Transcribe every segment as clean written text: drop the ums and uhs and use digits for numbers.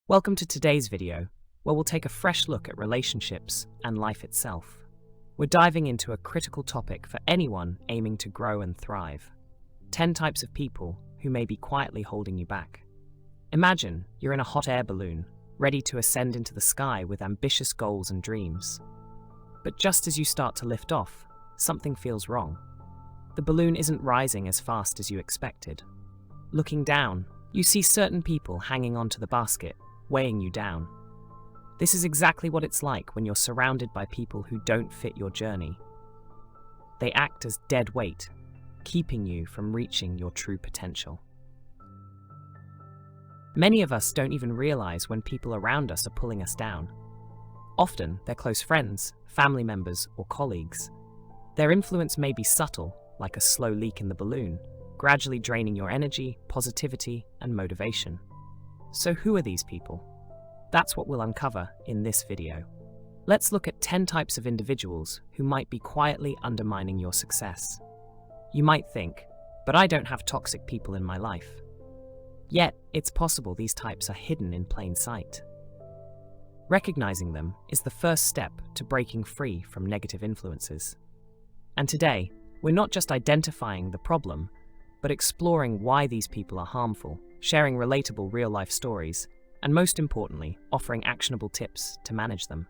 Welcome to today's video, where we'll take a fresh look at relationships and life itself. We're diving into a critical topic for anyone aiming to grow and thrive. 10 types of people who may be quietly holding you back. Imagine you're in a hot air balloon, ready to ascend into the sky with ambitious goals and dreams. But just as you start to lift off, something feels wrong. The balloon isn't rising as fast as you expected. Looking down, you see certain people hanging onto the basket, weighing you down. This is exactly what it's like when you're surrounded by people who don't fit your journey. They act as dead weight, keeping you from reaching your true potential. Many of us don't even realize when people around us are pulling us down. Often, they're close friends, family members, or colleagues. Their influence may be subtle, like a slow leak in the balloon, gradually draining your energy, positivity, and motivation. So who are these people? That's what we'll uncover in this video. Let's look at 10 types of individuals who might be quietly undermining your success. You might think, but I don't have toxic people in my life. Yet, it's possible these types are hidden in plain sight. Recognizing them is the first step to breaking free from negative influences. And today, we're not just identifying the problem, but exploring why these people are harmful, sharing relatable real-life stories, and most importantly, offering actionable tips to manage them.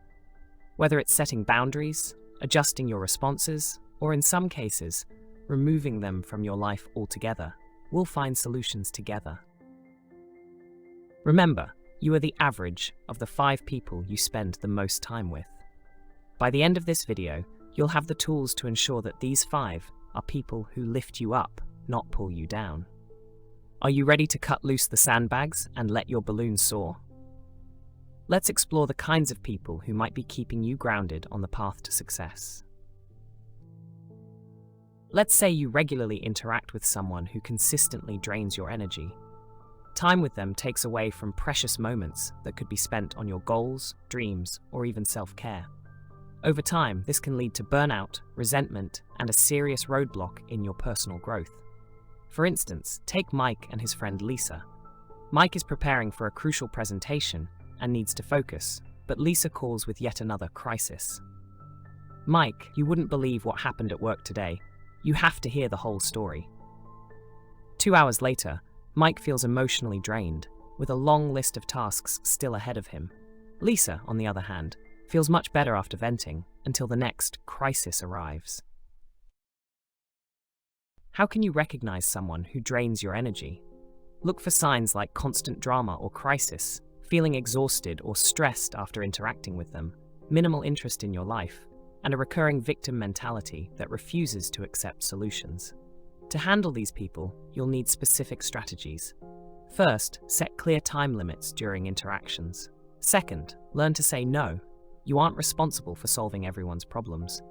Whether it's setting boundaries, adjusting your responses, or in some cases, removing them from your life altogether, we'll find solutions together. Remember, you are the average of the 5 people you spend the most time with. By the end of this video, you'll have the tools to ensure that these 5 are people who lift you up, not pull you down. Are you ready to cut loose the sandbags and let your balloon soar? Let's explore the kinds of people who might be keeping you grounded on the path to success. Let's say you regularly interact with someone who consistently drains your energy. Time with them takes away from precious moments that could be spent on your goals, dreams, or even self-care. Over time, this can lead to burnout, resentment, and a serious roadblock in your personal growth. For instance, take Mike and his friend Lisa. Mike is preparing for a crucial presentation and needs to focus, but Lisa calls with yet another crisis. Mike, you wouldn't believe what happened at work today. You have to hear the whole story. 2 hours later, Mike feels emotionally drained, with a long list of tasks still ahead of him. Lisa, on the other hand, feels much better after venting until the next crisis arrives. How can you recognize someone who drains your energy? Look for signs like constant drama or crisis, feeling exhausted or stressed after interacting with them, minimal interest in your life, and a recurring victim mentality that refuses to accept solutions. To handle these people, you'll need specific strategies. First, set clear time limits during interactions. Second, learn to say no. You aren't responsible for solving everyone's problems.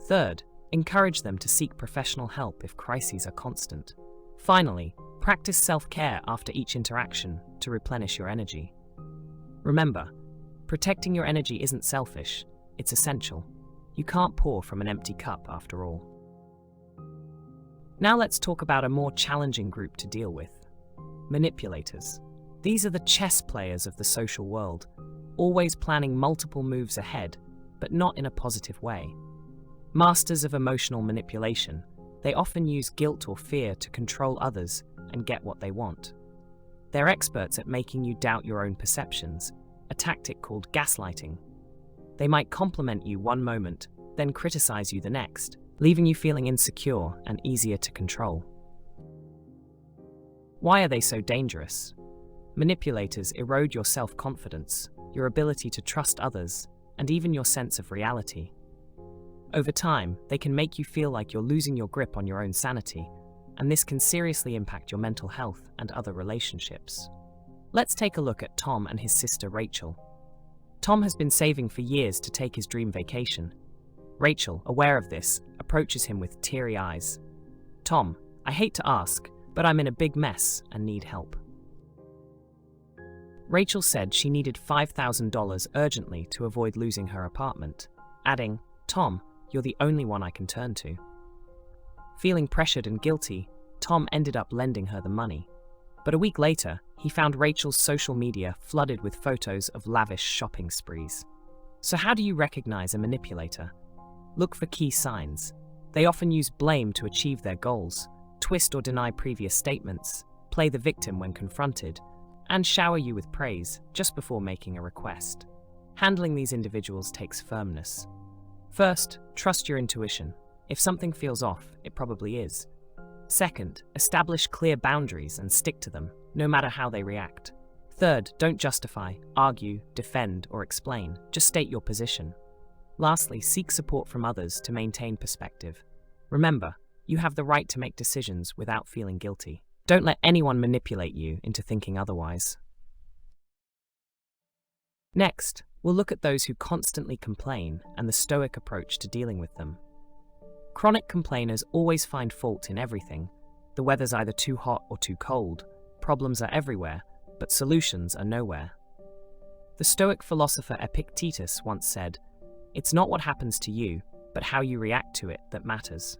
Third, encourage them to seek professional help if crises are constant. Finally, practice self-care after each interaction to replenish your energy. Remember, protecting your energy isn't selfish, it's essential. You can't pour from an empty cup after all. Now let's talk about a more challenging group to deal with. Manipulators. These are the chess players of the social world, always planning multiple moves ahead, but not in a positive way. Masters of emotional manipulation, they often use guilt or fear to control others and get what they want. They're experts at making you doubt your own perceptions, a tactic called gaslighting. They might compliment you one moment, then criticize you the next, leaving you feeling insecure and easier to control. Why are they so dangerous? Manipulators erode your self-confidence, your ability to trust others, and even your sense of reality. Over time, they can make you feel like you're losing your grip on your own sanity, and this can seriously impact your mental health and other relationships. Let's take a look at Tom and his sister Rachel. Tom has been saving for years to take his dream vacation. Rachel, aware of this, approaches him with teary eyes. "Tom, I hate to ask, but I'm in a big mess and need help." Rachel said she needed $5,000 urgently to avoid losing her apartment, adding, "Tom, you're the only one I can turn to." Feeling pressured and guilty, Tom ended up lending her the money. But a week later, he found Rachel's social media flooded with photos of lavish shopping sprees. So how do you recognize a manipulator? Look for key signs. They often use blame to achieve their goals, twist or deny previous statements, play the victim when confronted, and shower you with praise just before making a request. Handling these individuals takes firmness. First, trust your intuition. If something feels off, it probably is. Second, establish clear boundaries and stick to them, no matter how they react. Third, don't justify, argue, defend, or explain. Just state your position. Lastly, seek support from others to maintain perspective. Remember, you have the right to make decisions without feeling guilty. Don't let anyone manipulate you into thinking otherwise. Next, we'll look at those who constantly complain and the Stoic approach to dealing with them. Chronic complainers always find fault in everything. The weather's either too hot or too cold. Problems are everywhere, but solutions are nowhere. The Stoic philosopher Epictetus once said, "It's not what happens to you, but how you react to it that matters."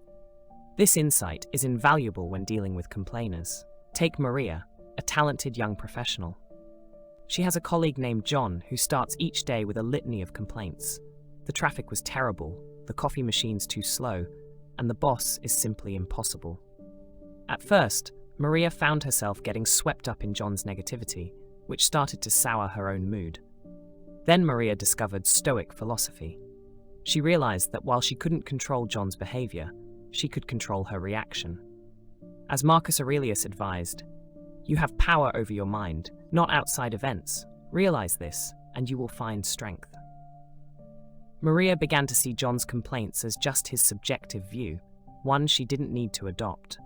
This insight is invaluable when dealing with complainers. Take Maria, a talented young professional. She has a colleague named John who starts each day with a litany of complaints. The traffic was terrible, the coffee machine's too slow, and the boss is simply impossible. At first, Maria found herself getting swept up in John's negativity, which started to sour her own mood. Then Maria discovered Stoic philosophy. She realized that while she couldn't control John's behavior, she could control her reaction. As Marcus Aurelius advised, "You have power over your mind, not outside events. Realize this, and you will find strength." Maria began to see John's complaints as just his subjective view, one she didn't need to adopt.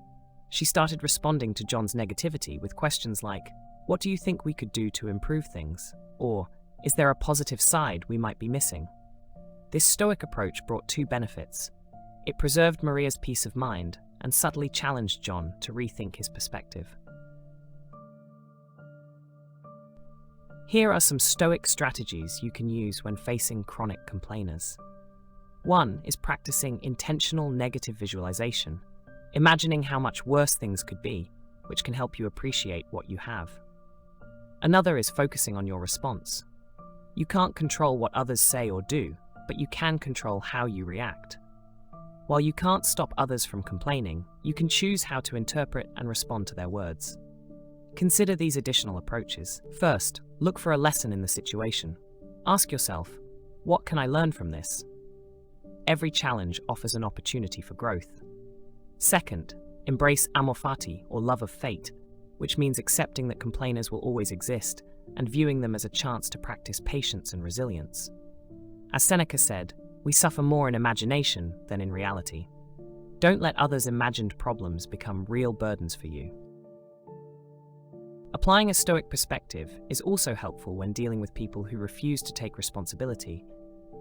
She started responding to John's negativity with questions like, "What do you think we could do to improve things?" Or, "Is there a positive side we might be missing?" This Stoic approach brought two benefits. It preserved Maria's peace of mind and subtly challenged John to rethink his perspective. Here are some Stoic strategies you can use when facing chronic complainers. One is practicing intentional negative visualization, imagining how much worse things could be, which can help you appreciate what you have. Another is focusing on your response. You can't control what others say or do, but you can control how you react. While you can't stop others from complaining, you can choose how to interpret and respond to their words. Consider these additional approaches. First, look for a lesson in the situation. Ask yourself, what can I learn from this? Every challenge offers an opportunity for growth. Second, embrace amor fati, or love of fate, which means accepting that complainers will always exist and viewing them as a chance to practice patience and resilience. As Seneca said, we suffer more in imagination than in reality. Don't let others' imagined problems become real burdens for you. Applying a Stoic perspective is also helpful when dealing with people who refuse to take responsibility,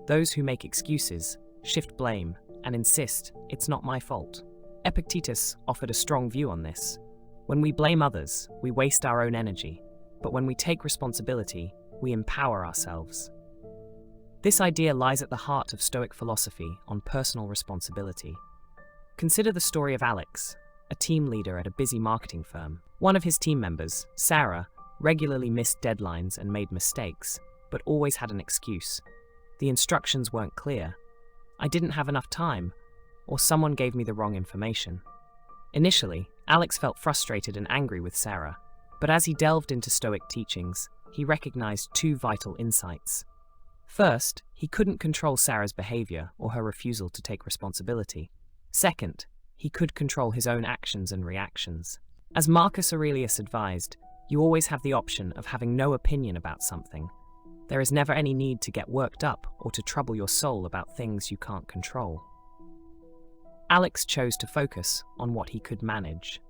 those who make excuses, shift blame, and insist, "It's not my fault." Epictetus offered a strong view on this. When we blame others, we waste our own energy, but when we take responsibility, we empower ourselves. This idea lies at the heart of Stoic philosophy on personal responsibility. Consider the story of Alex, a team leader at a busy marketing firm. One of his team members, Sarah, regularly missed deadlines and made mistakes, but always had an excuse. The instructions weren't clear. "I didn't have enough time," or "someone gave me the wrong information." Initially, Alex felt frustrated and angry with Sarah, but as he delved into Stoic teachings, he recognized two vital insights. First, he couldn't control Sarah's behavior or her refusal to take responsibility. Second, he could control his own actions and reactions. As Marcus Aurelius advised, you always have the option of having no opinion about something. There is never any need to get worked up or to trouble your soul about things you can't control. Alex chose to focus on what he could manage.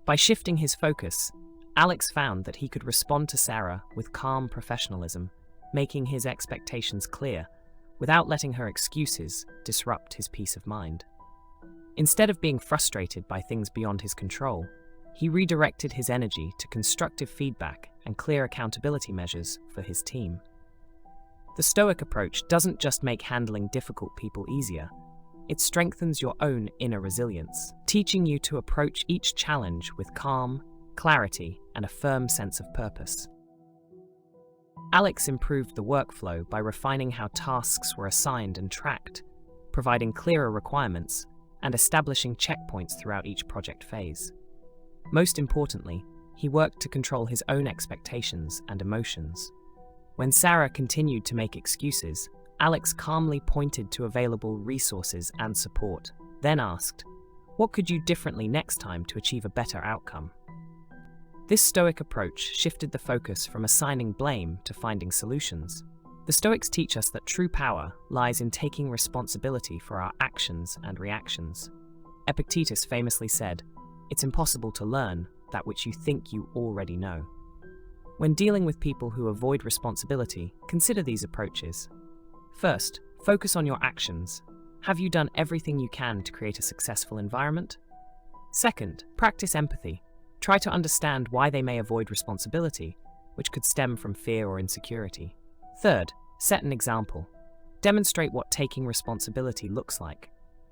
By shifting his focus, Alex found that he could respond to Sarah with calm professionalism, making his expectations clear, without letting her excuses disrupt his peace of mind. Instead of being frustrated by things beyond his control, he redirected his energy to constructive feedback and clear accountability measures for his team. The Stoic approach doesn't just make handling difficult people easier, it strengthens your own inner resilience, teaching you to approach each challenge with calm, clarity, and a firm sense of purpose. Alex improved the workflow by refining how tasks were assigned and tracked, providing clearer requirements, and establishing checkpoints throughout each project phase. Most importantly, he worked to control his own expectations and emotions. When Sarah continued to make excuses, Alex calmly pointed to available resources and support, then asked, "What could you do differently next time to achieve a better outcome?" This Stoic approach shifted the focus from assigning blame to finding solutions. The Stoics teach us that true power lies in taking responsibility for our actions and reactions. Epictetus famously said, "It's impossible to learn that which you think you already know." When dealing with people who avoid responsibility, consider these approaches. First, focus on your actions. Have you done everything you can to create a successful environment? Second, practice empathy. Try to understand why they may avoid responsibility, which could stem from fear or insecurity. Third, set an example. Demonstrate what taking responsibility looks like.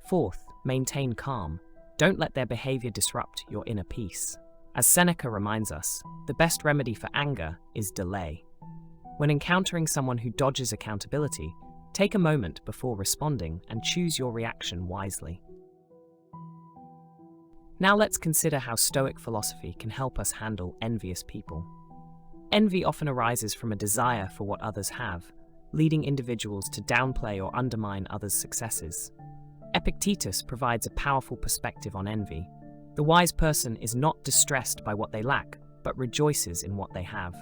Fourth, maintain calm. Don't let their behavior disrupt your inner peace. As Seneca reminds us, the best remedy for anger is delay. When encountering someone who dodges accountability, take a moment before responding and choose your reaction wisely. Now let's consider how Stoic philosophy can help us handle envious people. Envy often arises from a desire for what others have, leading individuals to downplay or undermine others' successes. Epictetus provides a powerful perspective on envy. The wise person is not distressed by what they lack, but rejoices in what they have.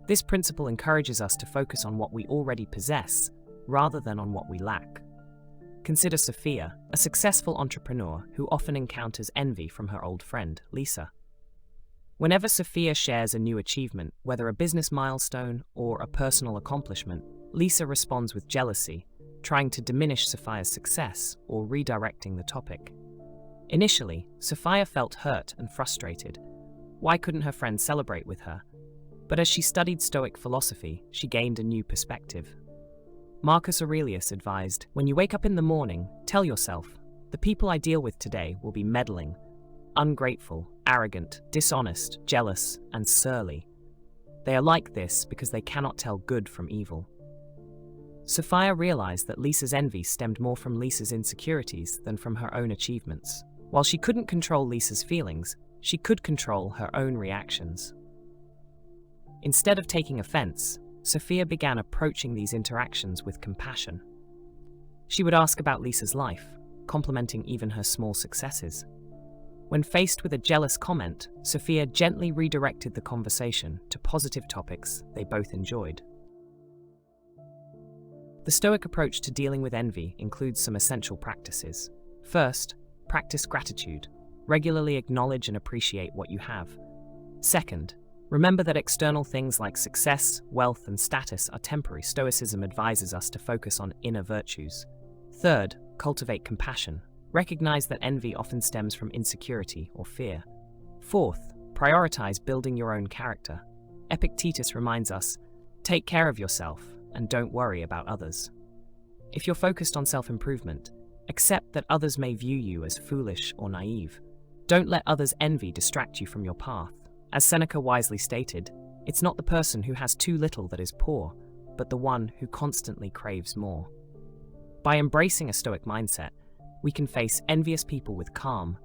This principle encourages us to focus on what we already possess, rather than on what we lack. Consider Sophia, a successful entrepreneur who often encounters envy from her old friend, Lisa. Whenever Sophia shares a new achievement, whether a business milestone or a personal accomplishment, Lisa responds with jealousy, trying to diminish Sophia's success or redirecting the topic. Initially, Sophia felt hurt and frustrated. Why couldn't her friend celebrate with her? But as she studied Stoic philosophy, she gained a new perspective. Marcus Aurelius advised, "When you wake up in the morning, tell yourself, the people I deal with today will be meddling, ungrateful, arrogant, dishonest, jealous, and surly. They are like this because they cannot tell good from evil." Sophia realized that Lisa's envy stemmed more from Lisa's insecurities than from her own achievements. While she couldn't control Lisa's feelings, she could control her own reactions. Instead of taking offense, Sophia began approaching these interactions with compassion. She would ask about Lisa's life, complimenting even her small successes. When faced with a jealous comment, Sophia gently redirected the conversation to positive topics they both enjoyed. The Stoic approach to dealing with envy includes some essential practices. First, practice gratitude. Regularly acknowledge and appreciate what you have. Second, remember that external things like success, wealth, and status are temporary. Stoicism advises us to focus on inner virtues. Third, cultivate compassion. Recognize that envy often stems from insecurity or fear. Fourth, prioritize building your own character. Epictetus reminds us, take care of yourself and don't worry about others. If you're focused on self-improvement, accept that others may view you as foolish or naive. Don't let others' envy distract you from your path. As Seneca wisely stated, it's not the person who has too little that is poor, but the one who constantly craves more. By embracing a Stoic mindset, we can face envious people with calm,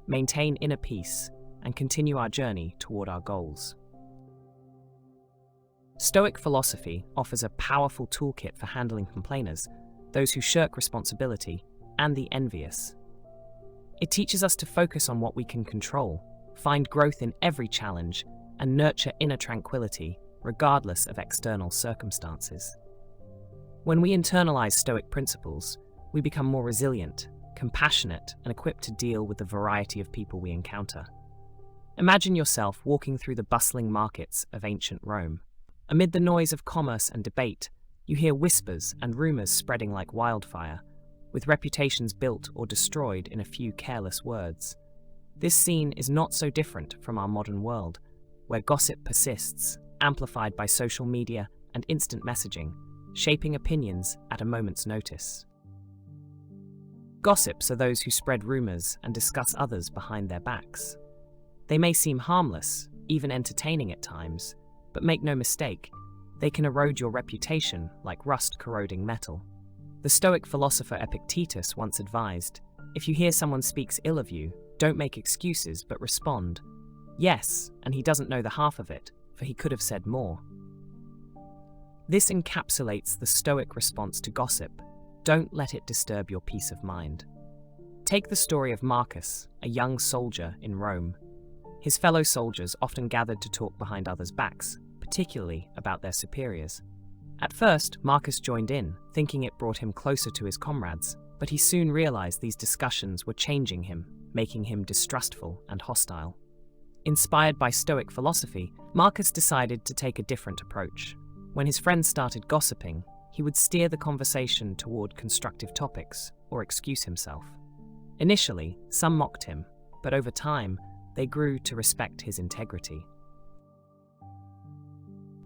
maintain inner peace, and continue our journey toward our goals. Stoic philosophy offers a powerful toolkit for handling complainers, those who shirk responsibility, and the envious. It teaches us to focus on what we can control, find growth in every challenge, and nurture inner tranquility, regardless of external circumstances. When we internalize Stoic principles, we become more resilient, compassionate, and equipped to deal with the variety of people we encounter. Imagine yourself walking through the bustling markets of ancient Rome. Amid the noise of commerce and debate, you hear whispers and rumors spreading like wildfire, with reputations built or destroyed in a few careless words. This scene is not so different from our modern world, where gossip persists, amplified by social media and instant messaging, shaping opinions at a moment's notice. Gossips are those who spread rumors and discuss others behind their backs. They may seem harmless, even entertaining at times, but make no mistake, they can erode your reputation like rust corroding metal. The Stoic philosopher Epictetus once advised, if you hear someone speaks ill of you, don't make excuses but respond, yes, and he doesn't know the half of it, for he could have said more. This encapsulates the Stoic response to gossip. Don't let it disturb your peace of mind. Take the story of Marcus, a young soldier in Rome. His fellow soldiers often gathered to talk behind others' backs, particularly about their superiors. At first, Marcus joined in, thinking it brought him closer to his comrades, but he soon realized these discussions were changing him, making him distrustful and hostile. Inspired by Stoic philosophy, Marcus decided to take a different approach. When his friends started gossiping, he would steer the conversation toward constructive topics or excuse himself. Initially, some mocked him, but over time, they grew to respect his integrity.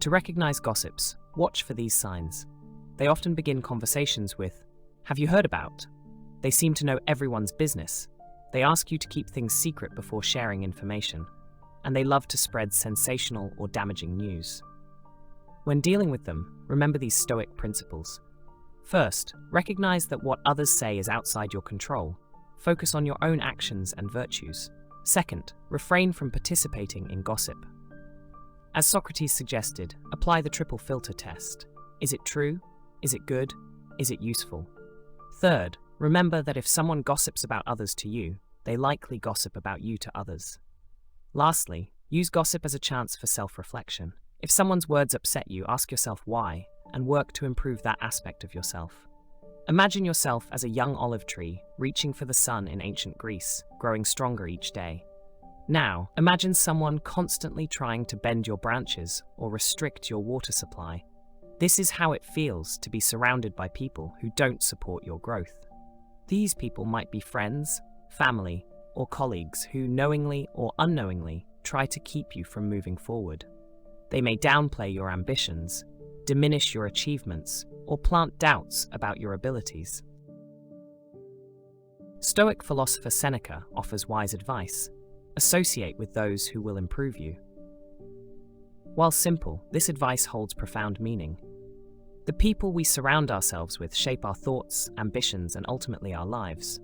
To recognize gossips, watch for these signs. They often begin conversations with, "Have you heard about?" They seem to know everyone's business. They ask you to keep things secret before sharing information, and they love to spread sensational or damaging news. When dealing with them, remember these Stoic principles. First, recognize that what others say is outside your control. Focus on your own actions and virtues. Second, refrain from participating in gossip. As Socrates suggested, apply the triple filter test. Is it true? Is it good? Is it useful? Third, remember that if someone gossips about others to you, they likely gossip about you to others. Lastly, use gossip as a chance for self-reflection. If someone's words upset you, ask yourself why, and work to improve that aspect of yourself. Imagine yourself as a young olive tree, reaching for the sun in ancient Greece, growing stronger each day. Now, imagine someone constantly trying to bend your branches or restrict your water supply. This is how it feels to be surrounded by people who don't support your growth. These people might be friends, family, or colleagues who knowingly or unknowingly try to keep you from moving forward. They may downplay your ambitions, diminish your achievements, or plant doubts about your abilities. Stoic philosopher Seneca offers wise advice. Associate with those who will improve you. While simple, this advice holds profound meaning. The people we surround ourselves with shape our thoughts, ambitions, and ultimately our lives.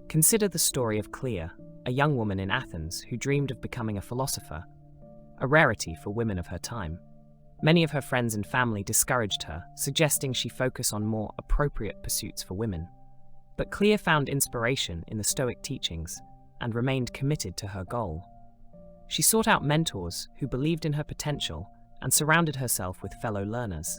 Consider the story of Clea, a young woman in Athens who dreamed of becoming a philosopher, a rarity for women of her time. Many of her friends and family discouraged her, suggesting she focus on more appropriate pursuits for women. But Clea found inspiration in the Stoic teachings and remained committed to her goal. She sought out mentors who believed in her potential and surrounded herself with fellow learners.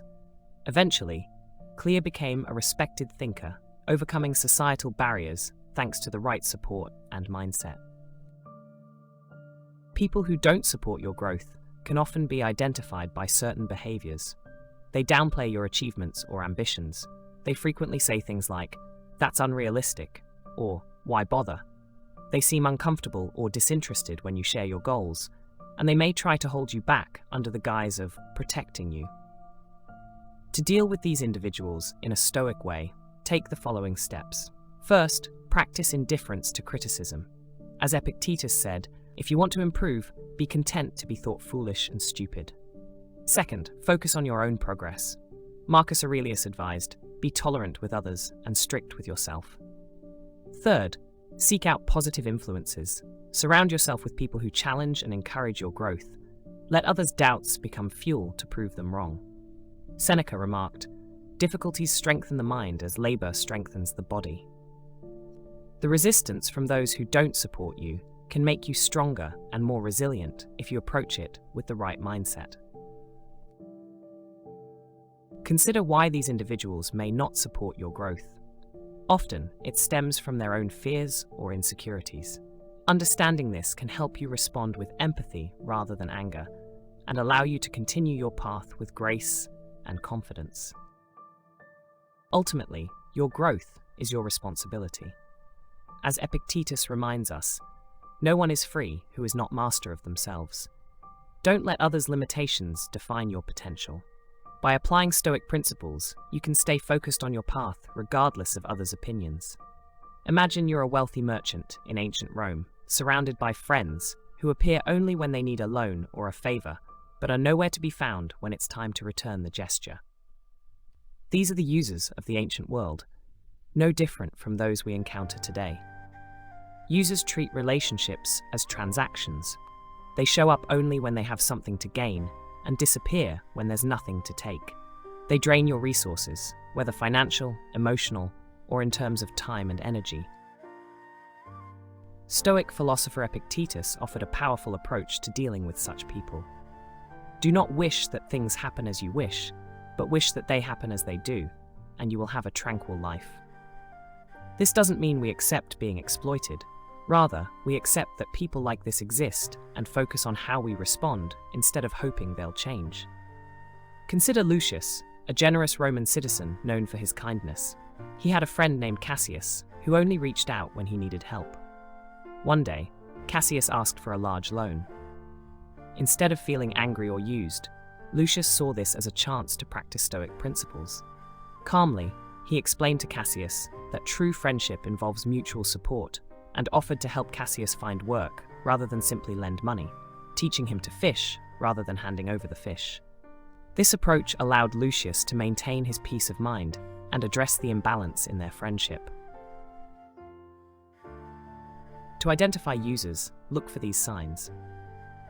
Eventually, Clea became a respected thinker, overcoming societal barriers thanks to the right support and mindset. People who don't support your growth can often be identified by certain behaviors. They downplay your achievements or ambitions. They frequently say things like, "That's unrealistic," or "Why bother?" They seem uncomfortable or disinterested when you share your goals, and they may try to hold you back under the guise of protecting you. To deal with these individuals in a Stoic way, take the following steps. First, practice indifference to criticism. As Epictetus said, if you want to improve, be content to be thought foolish and stupid. Second, focus on your own progress. Marcus Aurelius advised, be tolerant with others and strict with yourself. Third, seek out positive influences. Surround yourself with people who challenge and encourage your growth. Let others' doubts become fuel to prove them wrong. Seneca remarked, difficulties strengthen the mind as labor strengthens the body. The resistance from those who don't support you can make you stronger and more resilient if you approach it with the right mindset. Consider why these individuals may not support your growth. Often, it stems from their own fears or insecurities. Understanding this can help you respond with empathy rather than anger, and allow you to continue your path with grace and confidence. Ultimately, your growth is your responsibility. As Epictetus reminds us, no one is free who is not master of themselves. Don't let others' limitations define your potential. By applying Stoic principles, you can stay focused on your path regardless of others' opinions. Imagine you're a wealthy merchant in ancient Rome, surrounded by friends who appear only when they need a loan or a favor, but are nowhere to be found when it's time to return the gesture. These are the users of the ancient world, no different from those we encounter today. Users treat relationships as transactions. They show up only when they have something to gain and disappear when there's nothing to take. They drain your resources, whether financial, emotional, or in terms of time and energy. Stoic philosopher Epictetus offered a powerful approach to dealing with such people. Do not wish that things happen as you wish, but wish that they happen as they do, and you will have a tranquil life. This doesn't mean we accept being exploited. Rather, we accept that people like this exist and focus on how we respond instead of hoping they'll change. Consider Lucius, a generous Roman citizen known for his kindness. He had a friend named Cassius, who only reached out when he needed help. One day, Cassius asked for a large loan. Instead of feeling angry or used, Lucius saw this as a chance to practice Stoic principles. Calmly, he explained to Cassius that true friendship involves mutual support and offered to help Cassius find work rather than simply lend money, teaching him to fish rather than handing over the fish. This approach allowed Lucius to maintain his peace of mind and address the imbalance in their friendship. To identify users, look for these signs.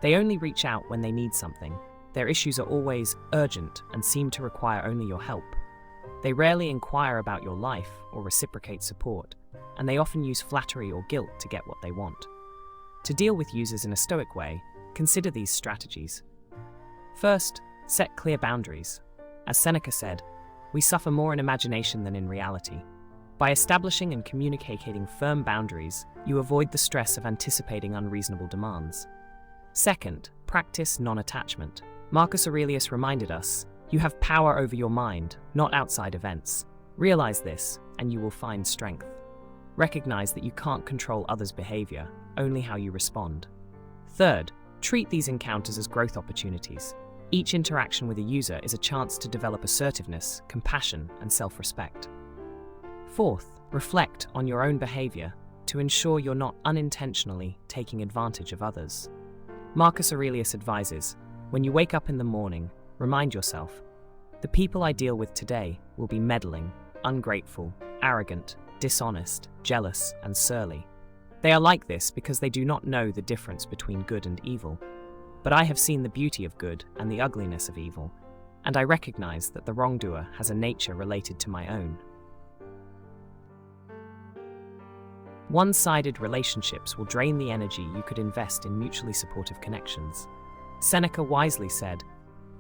They only reach out when they need something. Their issues are always urgent and seem to require only your help. They rarely inquire about your life or reciprocate support, and they often use flattery or guilt to get what they want. To deal with users in a Stoic way, consider these strategies. First, set clear boundaries. As Seneca said, we suffer more in imagination than in reality. By establishing and communicating firm boundaries, you avoid the stress of anticipating unreasonable demands. Second, practice non-attachment. Marcus Aurelius reminded us, you have power over your mind, not outside events. Realize this, and you will find strength. Recognize that you can't control others' behavior, only how you respond. Third, treat these encounters as growth opportunities. Each interaction with a user is a chance to develop assertiveness, compassion, and self-respect. Fourth, reflect on your own behavior to ensure you're not unintentionally taking advantage of others. Marcus Aurelius advises, when you wake up in the morning, remind yourself, the people I deal with today will be meddling, ungrateful, arrogant, dishonest, jealous, and surly. They are like this because they do not know the difference between good and evil. But I have seen the beauty of good and the ugliness of evil, and I recognize that the wrongdoer has a nature related to my own. One-sided relationships will drain the energy you could invest in mutually supportive connections. Seneca wisely said,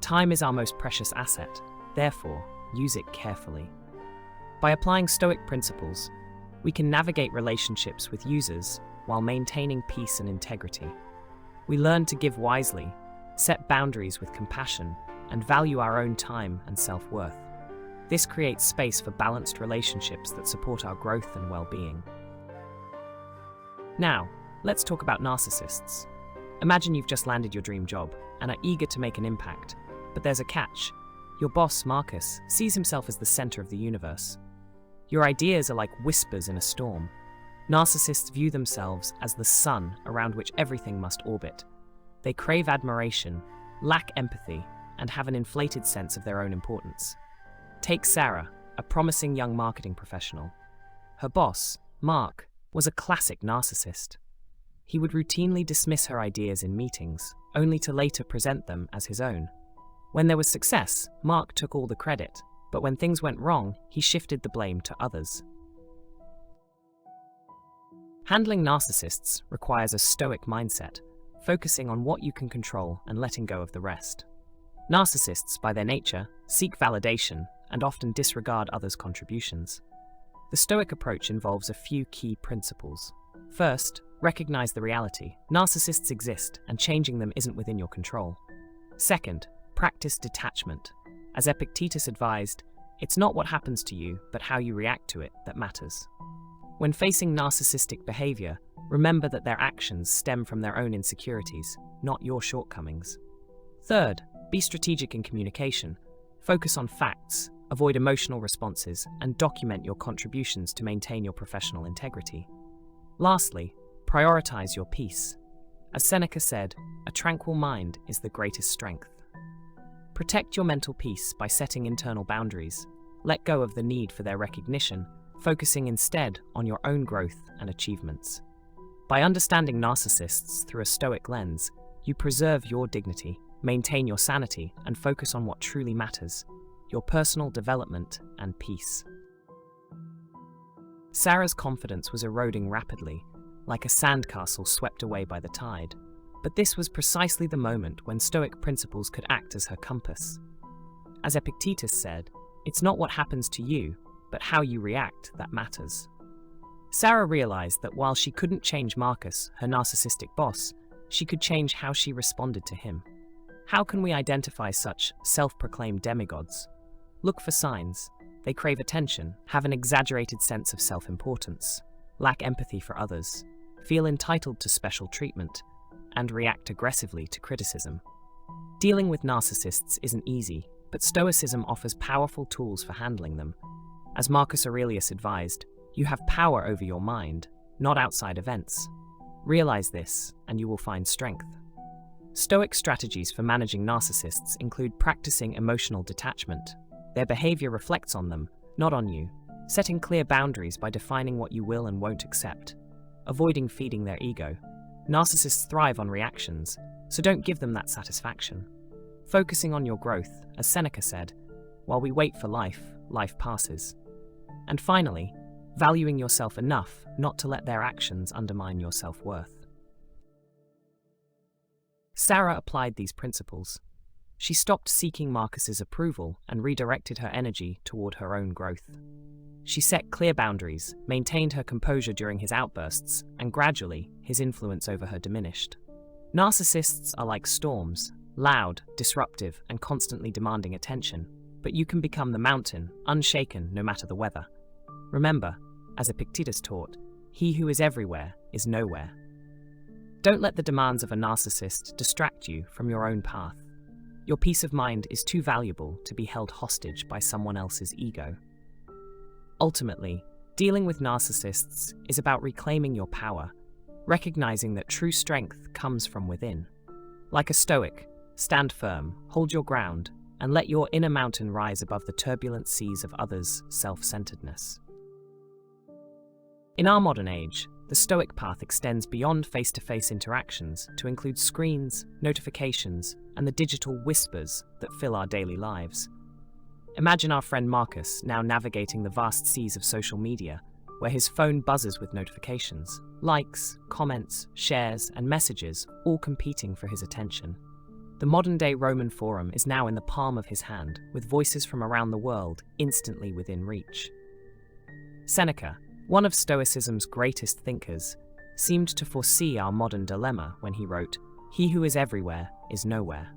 "Time is our most precious asset, therefore, use it carefully." By applying Stoic principles, we can navigate relationships with users while maintaining peace and integrity. We learn to give wisely, set boundaries with compassion, and value our own time and self-worth. This creates space for balanced relationships that support our growth and well-being. Now, let's talk about narcissists. Imagine you've just landed your dream job and are eager to make an impact, but there's a catch. Your boss, Marcus, sees himself as the center of the universe. Your ideas are like whispers in a storm. Narcissists view themselves as the sun around which everything must orbit. They crave admiration, lack empathy, and have an inflated sense of their own importance. Take Sarah, a promising young marketing professional. Her boss, Mark, was a classic narcissist. He would routinely dismiss her ideas in meetings, only to later present them as his own. When there was success, Mark took all the credit, but when things went wrong, he shifted the blame to others. Handling narcissists requires a Stoic mindset, focusing on what you can control and letting go of the rest. Narcissists, by their nature, seek validation and often disregard others' contributions. The Stoic approach involves a few key principles. First, recognize the reality. Narcissists exist, and changing them isn't within your control. Second, practice detachment. As Epictetus advised, it's not what happens to you, but how you react to it that matters. When facing narcissistic behavior, remember that their actions stem from their own insecurities, not your shortcomings. Third, be strategic in communication. Focus on facts, avoid emotional responses, and document your contributions to maintain your professional integrity. Lastly, prioritize your peace. As Seneca said, a tranquil mind is the greatest strength. Protect your mental peace by setting internal boundaries. Let go of the need for their recognition, focusing instead on your own growth and achievements. By understanding narcissists through a Stoic lens, you preserve your dignity, maintain your sanity, and focus on what truly matters: your personal development and peace. Sarah's confidence was eroding rapidly, like a sandcastle swept away by the tide. But this was precisely the moment when Stoic principles could act as her compass. As Epictetus said, "It's not what happens to you, but how you react that matters." Sarah realized that while she couldn't change Marcus, her narcissistic boss, she could change how she responded to him. How can we identify such self-proclaimed demigods? Look for signs. They crave attention, have an exaggerated sense of self-importance, lack empathy for others, feel entitled to special treatment, and react aggressively to criticism. Dealing with narcissists isn't easy, but Stoicism offers powerful tools for handling them. As Marcus Aurelius advised, you have power over your mind, not outside events. Realize this, and you will find strength. Stoic strategies for managing narcissists include practicing emotional detachment. Their behavior reflects on them, not on you. Setting clear boundaries by defining what you will and won't accept. Avoiding feeding their ego. Narcissists thrive on reactions, so don't give them that satisfaction. Focusing on your growth, as Seneca said, "While we wait for life, life passes." And finally, valuing yourself enough not to let their actions undermine your self-worth. Sarah applied these principles. She stopped seeking Marcus's approval and redirected her energy toward her own growth. She set clear boundaries, maintained her composure during his outbursts, and gradually, his influence over her diminished. Narcissists are like storms, loud, disruptive, and constantly demanding attention, but you can become the mountain, unshaken no matter the weather. Remember, as Epictetus taught, he who is everywhere is nowhere. Don't let the demands of a narcissist distract you from your own path. Your peace of mind is too valuable to be held hostage by someone else's ego. Ultimately, dealing with narcissists is about reclaiming your power, recognizing that true strength comes from within. Like a Stoic, stand firm, hold your ground, and let your inner mountain rise above the turbulent seas of others' self-centeredness. In our modern age, the Stoic path extends beyond face-to-face interactions to include screens, notifications, and the digital whispers that fill our daily lives. Imagine our friend Marcus now navigating the vast seas of social media, where his phone buzzes with notifications, likes, comments, shares, and messages, all competing for his attention. The modern-day Roman Forum is now in the palm of his hand, with voices from around the world instantly within reach. Seneca, one of Stoicism's greatest thinkers, seemed to foresee our modern dilemma when he wrote, "He who is everywhere is nowhere."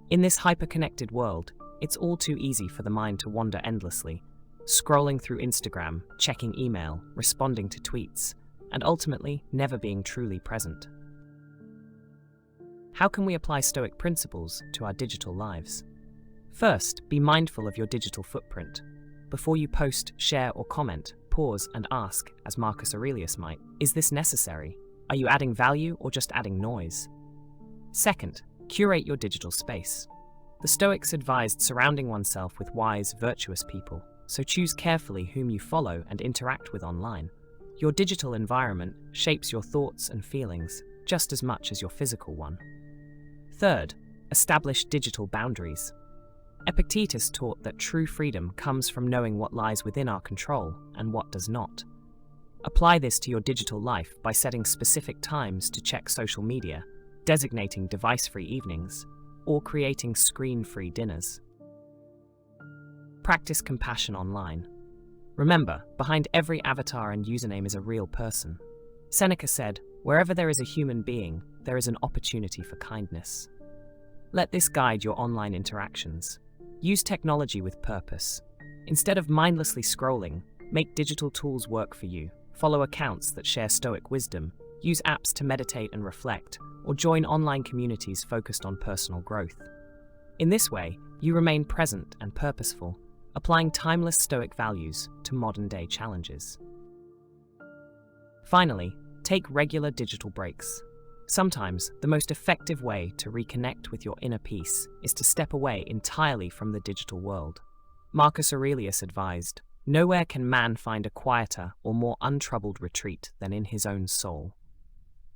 In this hyper-connected world, it's all too easy for the mind to wander endlessly, scrolling through Instagram, checking email, responding to tweets, and ultimately never being truly present. How can we apply Stoic principles to our digital lives? First, be mindful of your digital footprint. Before you post, share, or comment, pause and ask, as Marcus Aurelius might, is this necessary? Are you adding value or just adding noise? Second, curate your digital space. The Stoics advised surrounding oneself with wise, virtuous people, so choose carefully whom you follow and interact with online. Your digital environment shapes your thoughts and feelings just as much as your physical one. Third, establish digital boundaries. Epictetus taught that true freedom comes from knowing what lies within our control and what does not. Apply this to your digital life by setting specific times to check social media, designating device-free evenings, or creating screen-free dinners. Practice compassion online. Remember, behind every avatar and username is a real person. Seneca said, "Wherever there is a human being, there is an opportunity for kindness." Let this guide your online interactions. Use technology with purpose. Instead of mindlessly scrolling, make digital tools work for you. Follow accounts that share Stoic wisdom, use apps to meditate and reflect, or join online communities focused on personal growth. In this way, you remain present and purposeful, applying timeless Stoic values to modern-day challenges. Finally, take regular digital breaks. Sometimes, the most effective way to reconnect with your inner peace is to step away entirely from the digital world. Marcus Aurelius advised, "Nowhere can man find a quieter or more untroubled retreat than in his own soul."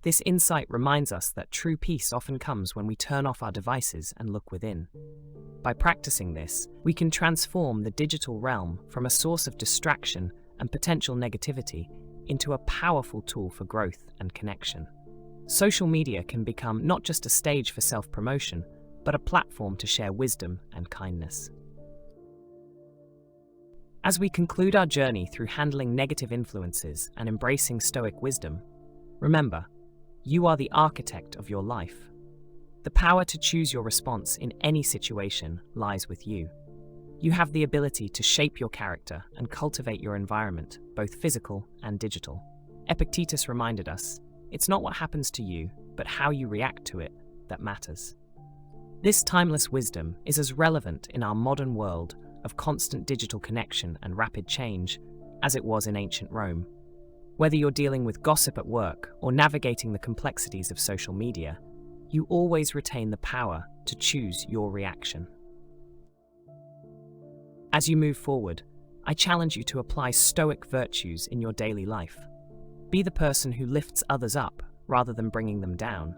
This insight reminds us that true peace often comes when we turn off our devices and look within. By practicing this, we can transform the digital realm from a source of distraction and potential negativity into a powerful tool for growth and connection. Social media can become not just a stage for self-promotion, but a platform to share wisdom and kindness. As we conclude our journey through handling negative influences and embracing Stoic wisdom, remember, you are the architect of your life. The power to choose your response in any situation lies with you. You have the ability to shape your character and cultivate your environment, both physical and digital. Epictetus reminded us, it's not what happens to you, but how you react to it that matters. This timeless wisdom is as relevant in our modern world of constant digital connection and rapid change as it was in ancient Rome. Whether you're dealing with gossip at work or navigating the complexities of social media, you always retain the power to choose your reaction. As you move forward, I challenge you to apply Stoic virtues in your daily life. Be the person who lifts others up rather than bringing them down.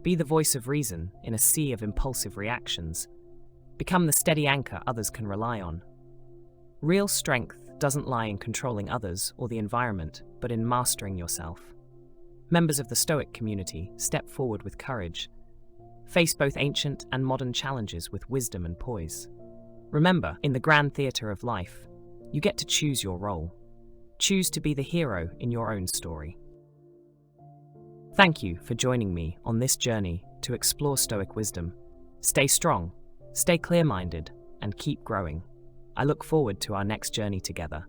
Be the voice of reason in a sea of impulsive reactions. Become the steady anchor others can rely on. Real strength doesn't lie in controlling others or the environment, but in mastering yourself. Members of the Stoic community step forward with courage, face both ancient and modern challenges with wisdom and poise. Remember, in the grand theatre of life, you get to choose your role. Choose to be the hero in your own story. Thank you for joining me on this journey to explore Stoic wisdom. Stay strong, stay clear-minded, and keep growing. I look forward to our next journey together.